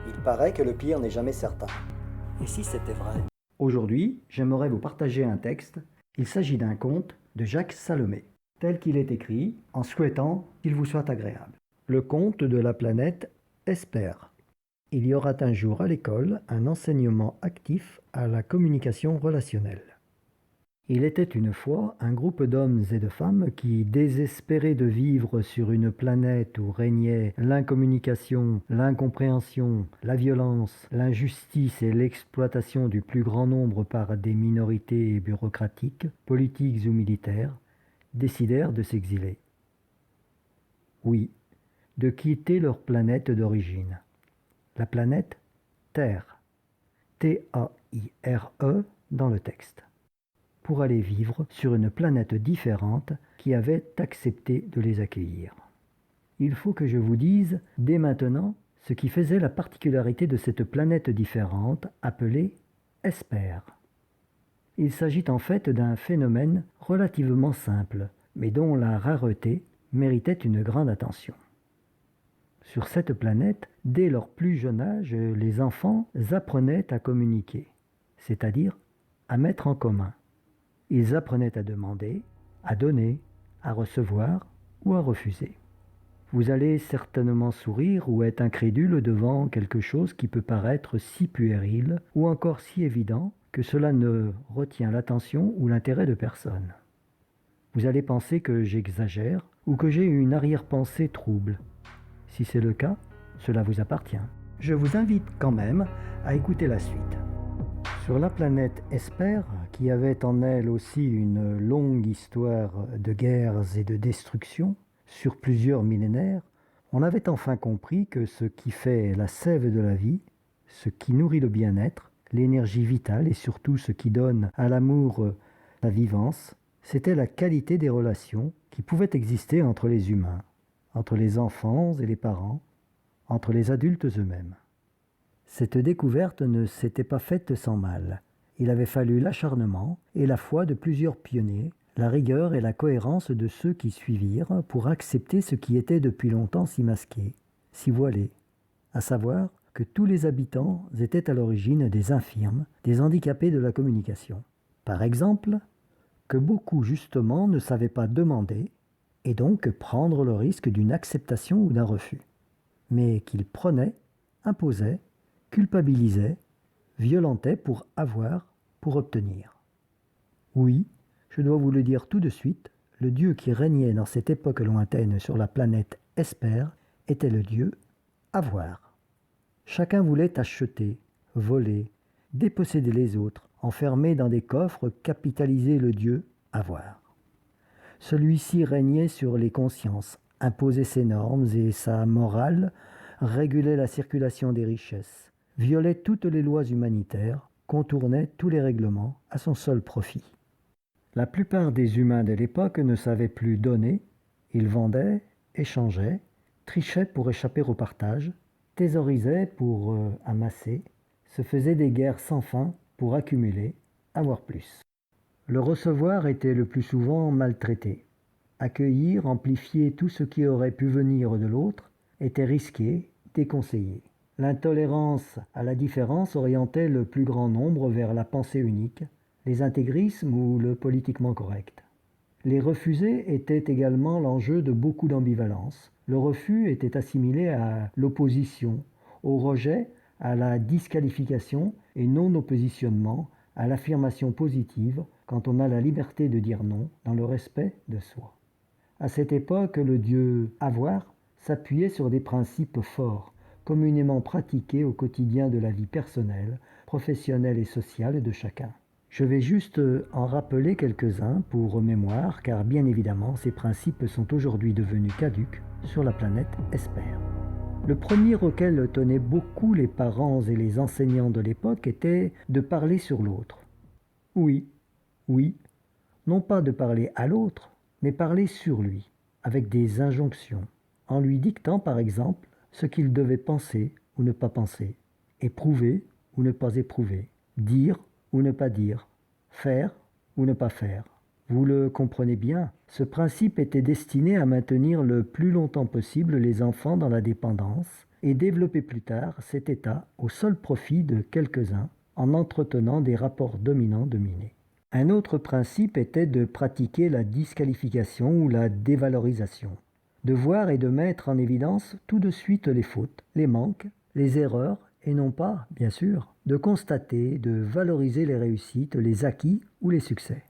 Il paraît que le pire n'est jamais certain. Et si c'était vrai? Aujourd'hui, j'aimerais vous partager un texte. Il s'agit d'un conte de Jacques Salomé, tel qu'il est écrit, en souhaitant qu'il vous soit agréable. Le conte de la planète Esper. Il y aura un jour à l'école un enseignement actif à la communication relationnelle. Il était une fois un groupe d'hommes et de femmes qui, désespérés de vivre sur une planète où régnait l'incommunication, l'incompréhension, la violence, l'injustice et l'exploitation du plus grand nombre par des minorités bureaucratiques, politiques ou militaires, décidèrent de s'exiler. Oui, de quitter leur planète d'origine. La planète Terre, T-A-I-R-E dans le texte, pour aller vivre sur une planète différente qui avait accepté de les accueillir. Il faut que je vous dise dès maintenant ce qui faisait la particularité de cette planète différente appelée Esper. Il s'agit en fait d'un phénomène relativement simple, mais dont la rareté méritait une grande attention. Sur cette planète, dès leur plus jeune âge, les enfants apprenaient à communiquer, c'est-à-dire à mettre en commun. Ils apprenaient à demander, à donner, à recevoir ou à refuser. Vous allez certainement sourire ou être incrédule devant quelque chose qui peut paraître si puéril ou encore si évident que cela ne retient l'attention ou l'intérêt de personne. Vous allez penser que j'exagère ou que j'ai une arrière-pensée trouble. Si c'est le cas, cela vous appartient. Je vous invite quand même à écouter la suite. Sur la planète Esper, qui avait en elle aussi une longue histoire de guerres et de destruction sur plusieurs millénaires, on avait enfin compris que ce qui fait la sève de la vie, ce qui nourrit le bien-être, l'énergie vitale et surtout ce qui donne à l'amour la vivance, c'était la qualité des relations qui pouvaient exister entre les humains, entre les enfants et les parents, entre les adultes eux-mêmes. Cette découverte ne s'était pas faite sans mal. Il avait fallu l'acharnement et la foi de plusieurs pionniers, la rigueur et la cohérence de ceux qui suivirent pour accepter ce qui était depuis longtemps si masqué, si voilé, à savoir que tous les habitants étaient à l'origine des infirmes, des handicapés de la communication. Par exemple, que beaucoup justement ne savaient pas demander et donc prendre le risque d'une acceptation ou d'un refus, mais qu'ils prenaient, imposaient, culpabilisaient, violentaient pour avoir, pour obtenir. Oui, je dois vous le dire tout de suite, le Dieu qui régnait dans cette époque lointaine sur la planète Esper était le Dieu avoir. Chacun voulait acheter, voler, déposséder les autres, enfermer dans des coffres, capitaliser le Dieu avoir. Celui-ci régnait sur les consciences, imposait ses normes et sa morale, régulait la circulation des richesses, violait toutes les lois humanitaires, contournait tous les règlements à son seul profit. La plupart des humains de l'époque ne savaient plus donner, ils vendaient, échangeaient, trichaient pour échapper au partage, thésaurisaient pour amasser, se faisaient des guerres sans fin pour accumuler, avoir plus. Le recevoir était le plus souvent maltraité. Accueillir, amplifier tout ce qui aurait pu venir de l'autre était risqué, déconseillé. L'intolérance à la différence orientait le plus grand nombre vers la pensée unique, les intégrismes ou le politiquement correct. Les refusés étaient également l'enjeu de beaucoup d'ambivalence. Le refus était assimilé à l'opposition, au rejet, à la disqualification et non au positionnement, à l'affirmation positive quand on a la liberté de dire non dans le respect de soi. À cette époque, le dieu avoir s'appuyait sur des principes forts, communément pratiqués au quotidien de la vie personnelle, professionnelle et sociale de chacun. Je vais juste en rappeler quelques-uns pour mémoire, car bien évidemment, ces principes sont aujourd'hui devenus caducs sur la planète Esper. Le premier auquel tenaient beaucoup les parents et les enseignants de l'époque était de parler sur l'autre. Oui, non pas de parler à l'autre, mais parler sur lui, avec des injonctions, en lui dictant par exemple ce qu'il devait penser ou ne pas penser, éprouver ou ne pas éprouver, dire ou ne pas dire, faire ou ne pas faire, Vous le comprenez bien, ce principe était destiné à maintenir le plus longtemps possible les enfants dans la dépendance et développer plus tard cet état au seul profit de quelques-uns en entretenant des rapports dominants-dominés. Un autre principe était de pratiquer la disqualification ou la dévalorisation, de voir et de mettre en évidence tout de suite les fautes, les manques, les erreurs, et non pas, bien sûr, de constater, de valoriser les réussites, les acquis ou les succès.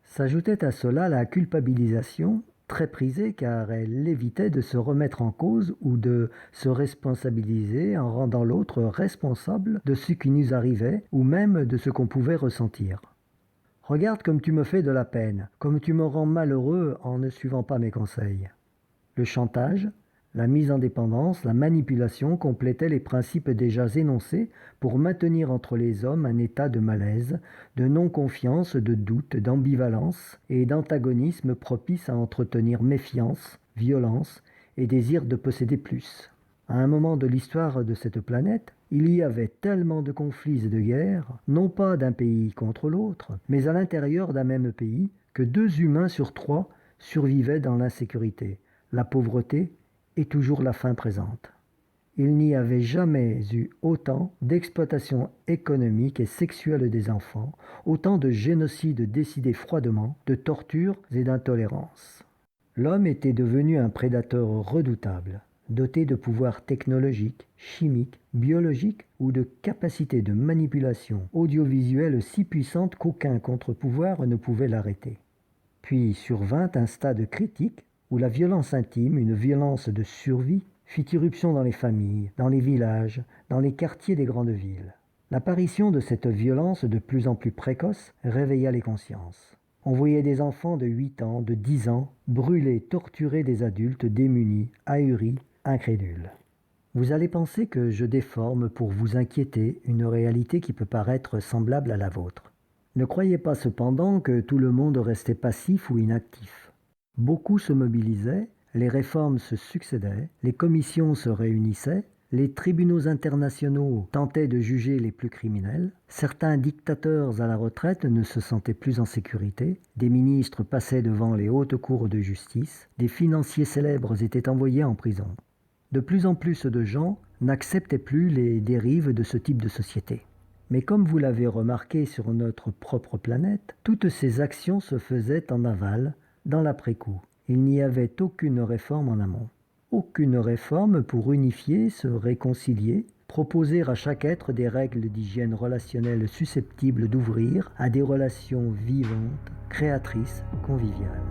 S'ajoutait à cela la culpabilisation, très prisée car elle évitait de se remettre en cause ou de se responsabiliser en rendant l'autre responsable de ce qui nous arrivait ou même de ce qu'on pouvait ressentir. Regarde comme tu me fais de la peine, comme tu me rends malheureux en ne suivant pas mes conseils. Le chantage, la mise en dépendance, la manipulation complétaient les principes déjà énoncés pour maintenir entre les hommes un état de malaise, de non-confiance, de doute, d'ambivalence et d'antagonisme propice à entretenir méfiance, violence et désir de posséder plus. À un moment de l'histoire de cette planète, il y avait tellement de conflits et de guerres, non pas d'un pays contre l'autre, mais à l'intérieur d'un même pays, que 2 humains sur 3 survivaient dans l'insécurité, la pauvreté et toujours la faim présente. Il n'y avait jamais eu autant d'exploitation économique et sexuelle des enfants, autant de génocides décidés froidement, de tortures et d'intolérance. L'homme était devenu un prédateur redoutable, doté de pouvoirs technologiques, chimiques, biologiques ou de capacités de manipulation audiovisuelle si puissantes qu'aucun contre-pouvoir ne pouvait l'arrêter. Puis survint un stade critique où la violence intime, une violence de survie, fit irruption dans les familles, dans les villages, dans les quartiers des grandes villes. L'apparition de cette violence de plus en plus précoce réveilla les consciences. On voyait des enfants de 8 ans, de 10 ans, brûler, torturer des adultes démunis, ahuris, incrédules. Vous allez penser que je déforme pour vous inquiéter une réalité qui peut paraître semblable à la vôtre. Ne croyez pas cependant que tout le monde restait passif ou inactif. Beaucoup se mobilisaient, les réformes se succédaient, les commissions se réunissaient, les tribunaux internationaux tentaient de juger les plus criminels, certains dictateurs à la retraite ne se sentaient plus en sécurité, des ministres passaient devant les hautes cours de justice, des financiers célèbres étaient envoyés en prison. De plus en plus de gens n'acceptaient plus les dérives de ce type de société. Mais comme vous l'avez remarqué sur notre propre planète, toutes ces actions se faisaient en aval, dans l'après-coup. Il n'y avait aucune réforme en amont. Aucune réforme pour unifier, se réconcilier, proposer à chaque être des règles d'hygiène relationnelle susceptibles d'ouvrir à des relations vivantes, créatrices, conviviales.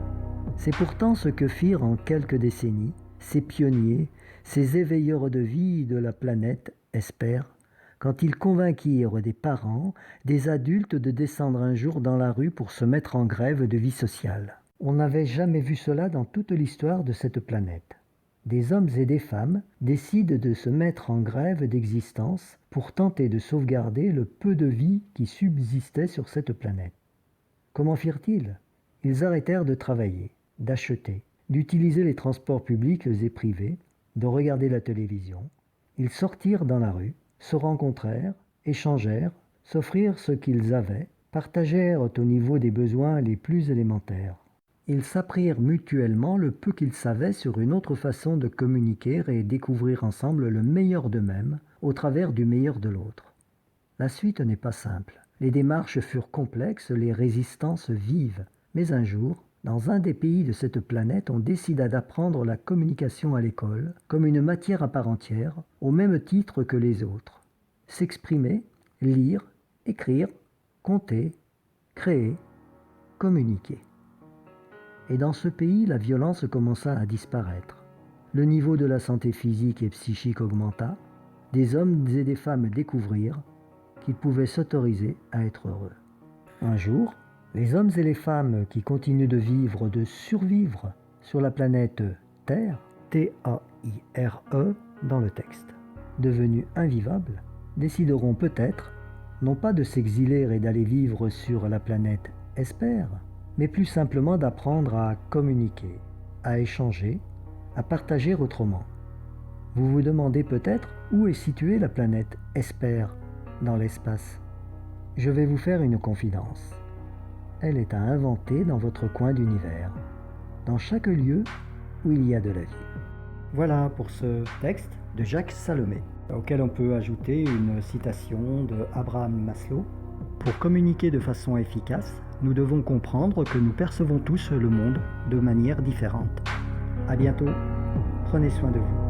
C'est pourtant ce que firent en quelques décennies ces pionniers, ces éveilleurs de vie de la planète, espèrent, quand ils convainquirent des parents, des adultes de descendre un jour dans la rue pour se mettre en grève de vie sociale. On n'avait jamais vu cela dans toute l'histoire de cette planète. Des hommes et des femmes décident de se mettre en grève d'existence pour tenter de sauvegarder le peu de vie qui subsistait sur cette planète. Comment firent-ils ? Ils arrêtèrent de travailler, d'acheter, d'utiliser les transports publics et privés, de regarder la télévision. Ils sortirent dans la rue, se rencontrèrent, échangèrent, s'offrirent ce qu'ils avaient, partagèrent au niveau des besoins les plus élémentaires. Ils s'apprirent mutuellement le peu qu'ils savaient sur une autre façon de communiquer et découvrir ensemble le meilleur d'eux-mêmes au travers du meilleur de l'autre. La suite n'est pas simple. Les démarches furent complexes, les résistances vives. Mais un jour, dans un des pays de cette planète, on décida d'apprendre la communication à l'école comme une matière à part entière, au même titre que les autres. S'exprimer, lire, écrire, compter, créer, communiquer. Et dans ce pays, la violence commença à disparaître. Le niveau de la santé physique et psychique augmenta. Des hommes et des femmes découvrirent qu'ils pouvaient s'autoriser à être heureux. Un jour, les hommes et les femmes qui continuent de vivre, de survivre sur la planète Terre, T-A-I-R-E dans le texte, devenus invivables, décideront peut-être, non pas de s'exiler et d'aller vivre sur la planète Esper, mais plus simplement d'apprendre à communiquer, à échanger, à partager autrement. Vous vous demandez peut-être où est située la planète Esper dans l'espace. Je vais vous faire une confidence. elle est à inventer dans votre coin d'univers, dans chaque lieu où il y a de la vie. Voilà pour ce texte de Jacques Salomé, auquel on peut ajouter une citation de Abraham Maslow. Pour communiquer de façon efficace, nous devons comprendre que nous percevons tous le monde de manière différente. À bientôt, prenez soin de vous.